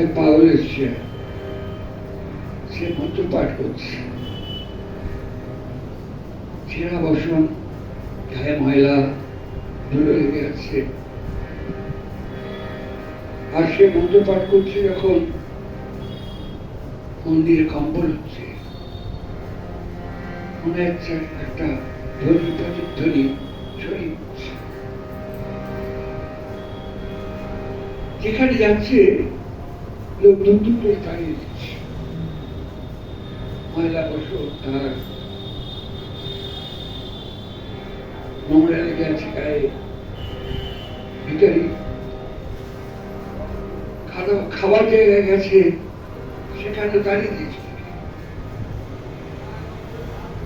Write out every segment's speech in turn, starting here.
এক পাগল এসছে, সে মন্ত্র পাঠ করছে, ছেঁড়া বসন, গায়ে ময়লা ধুলো লেগে আছে। আর সে মন্ত্র পাঠ করছে যখন মন্দিরে কম্পন হচ্ছে, মনে হচ্ছে একটা ধ্বনি প্রতিধ্বনি ছড়িয়ে পড়ছে। যেখানে যাচ্ছে লোক দূর দূর করে দাঁড়িয়ে দিচ্ছে, ময়লা বসো তার নোংরা লেগে আছে গায়ে, ভিতরে খাবার জায়গায় গেছে, সেখানে দাঁড়িয়ে দিয়েছে,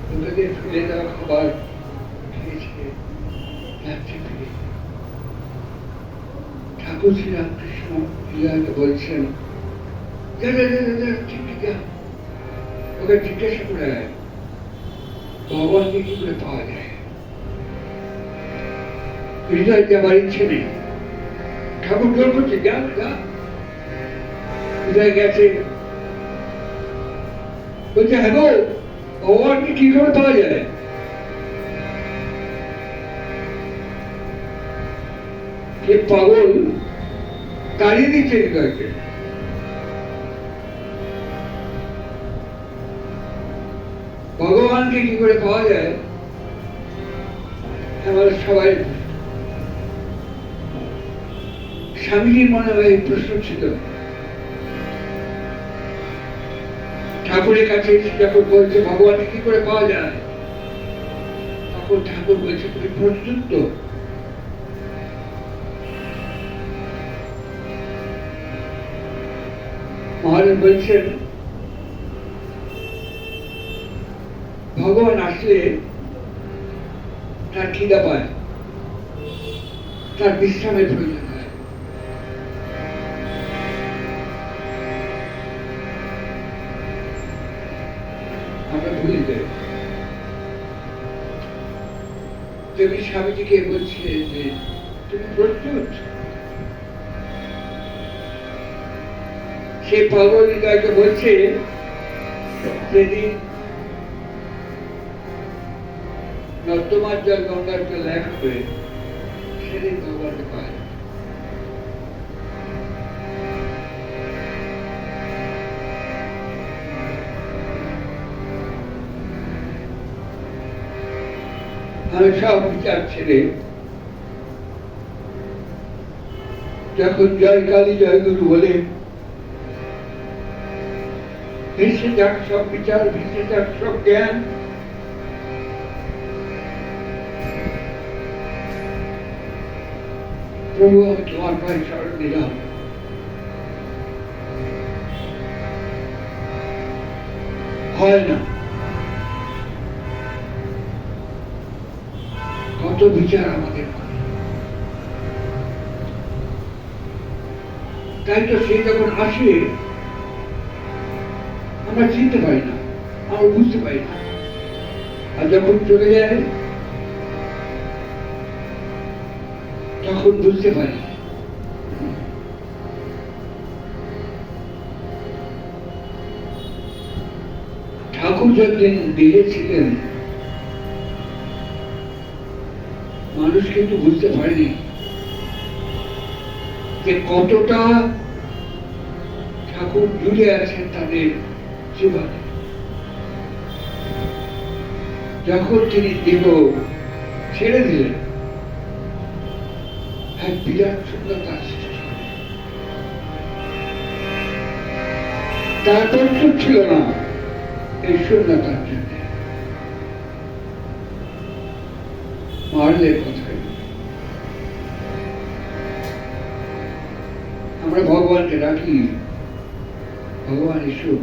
লোকেদের ফেলে দেওয়া খাবার খেয়েছে, যাচ্ছে ফিরে। ঠাকুর শ্রীরামকৃষ্ণ লীলাকে বলছেন, ঠিক ওকে জিজ্ঞাসা করে ভগবানকে কি করে পাওয়া যায়। হৃদয় যাবার ইচ্ছে নেই, ঠাকুর জোর করছে, যা যা। হৃদয় গেছে, বলছে হ্যাঁ গো, ভগবানকে কি করে পাওয়া যায়। সে পাগল তাড়িয়ে দিচ্ছে হৃদয়কে। ভগবানকে কি করে পাওয়া যায়, আমাদের সবাই স্বামীজির মনে হয় প্রশ্ন ছিল। ঠাকুরের কাছে যখন বলছে ভগবানকে কি করে পাওয়া যায়, তখন ঠাকুর বলছে তুমি প্রস্তুত তো। মহারাজ বলছেন ভগবান আসলে তার খিদা পায়, তার বিশ্রামের প্রয়োজন হয়। আমরা ভুলে যাই। তুমি স্বামীজিকে বলছে যে তুমি প্রস্তুত। সে পাগল হৃদয়কে বলছে যেদিন নর্দমার জল গঙ্গার জল এক হবে, সেদিন ভগবানকে পায়। আমি সব বিচার ছেড়ে যখন জয় কালী জয় গুরু বলে ভেসে যাক সব বিচার, ভেসে যাক সব জ্ঞান, প্রভু আমি তোমার পায়ে শরণ দিলাম। হয় না, কত বিচার আমাদের। তাই তো সে যখন আসে আমরা চিনতে পারি না, আমরা বুঝতে পারি না, আর যখন চলে যায় তখন বুঝতে পারি। ঠাকুর যতদিন দেহে ছিলেন মানুষ কিন্তু বুঝতে পারেনি যে কতটা ঠাকুর জুড়ে আছেন তাদের জীবনে। যখন তিনি দেহ ছেড়ে দিলেন, এক বিরাট শূন্যতা সৃষ্টি হল। তার প্রস্তুত ছিল না এই শূন্যতার জন্য। মারলের কথাই আমরা ভগবানকে ডাকি, ভগবান এসো।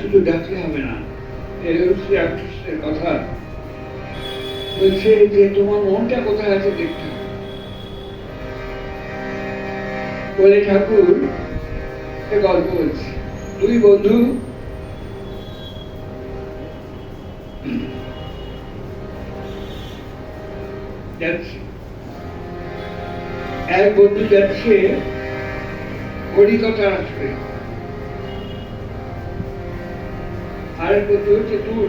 শুধু ডাকলে হবে না, শ্রীরামকৃষ্ণের কথা বলছে যে তোমার মনটা কোথায় আছে দেখতে হবে। বলে ঠাকুর গল্প বলছে, দুই বন্ধু যাচ্ছে, এক বন্ধু যাচ্ছে হরিকথার আসরে, আরেক বন্ধু হচ্ছে দূর,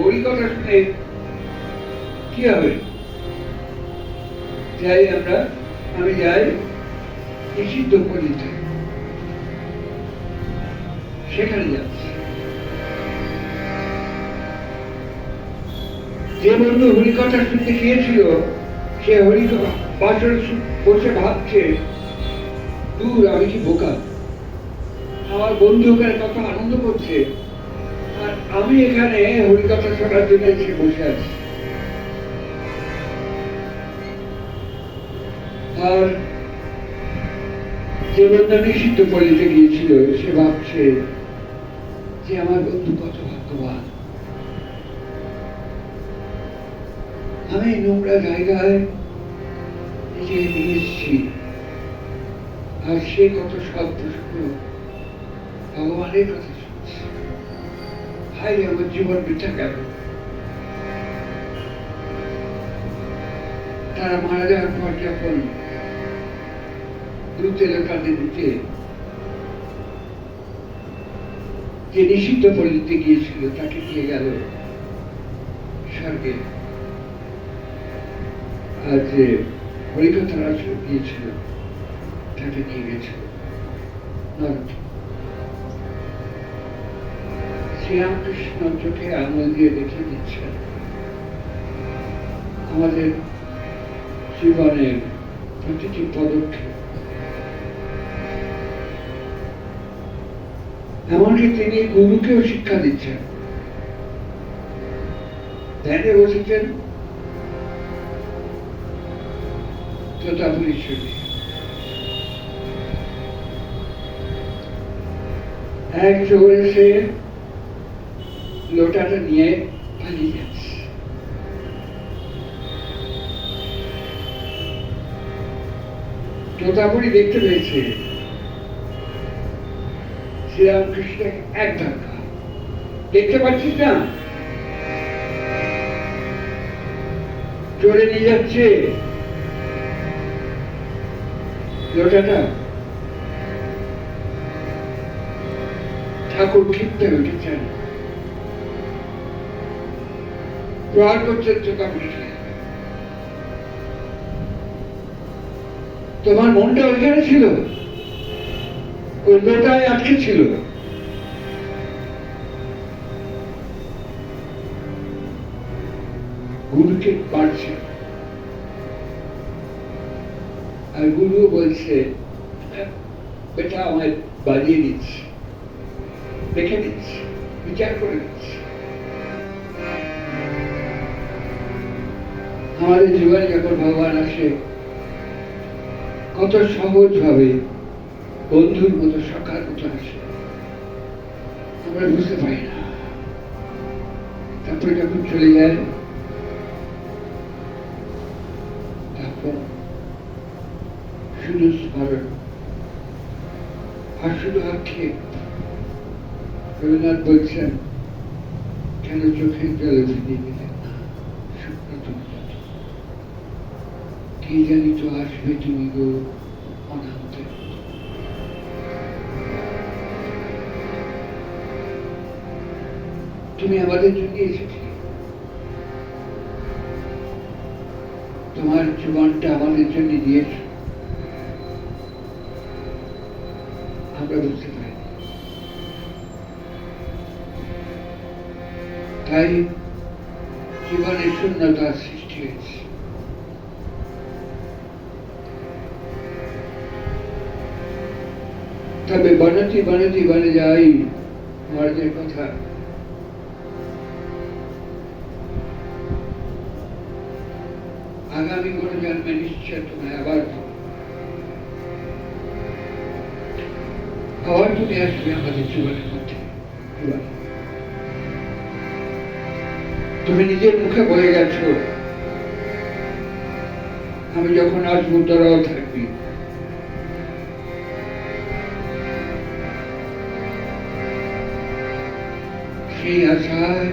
হরিকথা শুনে কি হবে, যাই আমি যাই নিষিদ্ধ পল্লীতে, সেখানে যাচ্ছি। যে বন্ধু হরিকথা শুনতে গিয়েছিল সে হরিকথা বাসরে বসে ভাবছে, দূর আমি কি বোকা, আমার বন্ধু ওখানে কত আনন্দ করছে আর আমি এখানে হরিকথা শোনার জন্য এসে বসে আছি। আর যে বন্ধু নিষিদ্ধ পল্লীতে গিয়েছিল সে ভাবছে যে আমার বন্ধু কত ভাগ্যবান, আমি নোংরা জায়গায় নিজে নিয়ে এসেছি আর সে কত শব্দ শুনে ভগবানের কথা শুনছে। হাই, আমার জীবন বৃথা গেল। তারা মারা যাওয়ার পর যখন দ্রুত এলাকাদের দিতে যে নিষিদ্ধ পল্লীতে গিয়েছিল তাকে নিয়ে গেল স্বর্গে, আর যে হরিকথার আসরে গিয়েছিল তাকে নিয়ে গেছিল নরকে। শ্রীরামকৃষ্ণ চোখে আঙুল দিয়ে দেখিয়ে দিচ্ছেন আমাদের জীবনের প্রতিটি পদক্ষেপ, এমনকি তিনি গুরুকেও শিক্ষা দিচ্ছেন। ধ্যানে বসেছেন তোতাপুরীর ছবি, এক চোর এসে লোটাটা নিয়ে পালিয়ে যাচ্ছে। তোতাপুরী দেখতে পেয়েছে শ্রীরামকৃষ্ণ এক ধাক্কা, দেখতে পাচ্ছিস না চলে নিয়ে যাচ্ছে লোটাটা। ঠাকুর ক্ষিপ্তে উঠেছেন, প্রহার করছেন তোতাপুরীকে। তোমার মনটা ওইখানে ছিল, ওই লোটায় আটকে ছিল। গুরুকে পারছে আর গুরু বলছে, বেটা আমায় বাজিয়ে দিচ্ছে, দেখে দিচ্ছে, বিচার করে দিচ্ছে। আমাদের জীবনে যখন ভগবান আসে কত সহজ ভাবে বন্ধুর মতো সখার মতো আসে, আমরা বুঝতে পারি না। তারপরে যখন চলে যায় তখন শুধু স্মরণ আর শুধু আক্ষেপ। রবীন্দ্রনাথ বলছেন, কেন চোখের জলে ভিজিয়ে দিলেন না শুকনো তুমি, কি জানি তো আসবে তুমি গো অনান্তে। তুমি আমাদের জন্য এসেছি, তোমার জীবনটা আমাদের জন্য দিয়েছ, আমরা বুঝতে পারি। তাই জীবনের শূন্যতার সৃষ্টি হয়েছে। তবে বনতি বনতি বনে যাই মহারাজের কথা, আগামী কোন জন্মে নিশ্চয় তোমায় আবার তুমি আসবে আমাদের জীবনের মধ্যে। তুমি নিজের মুখে বলে গেছ, আমি যখন আসবো তোরাও থাকবি। সেই আশায়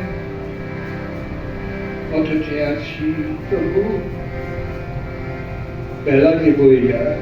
পথে আছি প্রভু, বেলা যে বয়ে যায়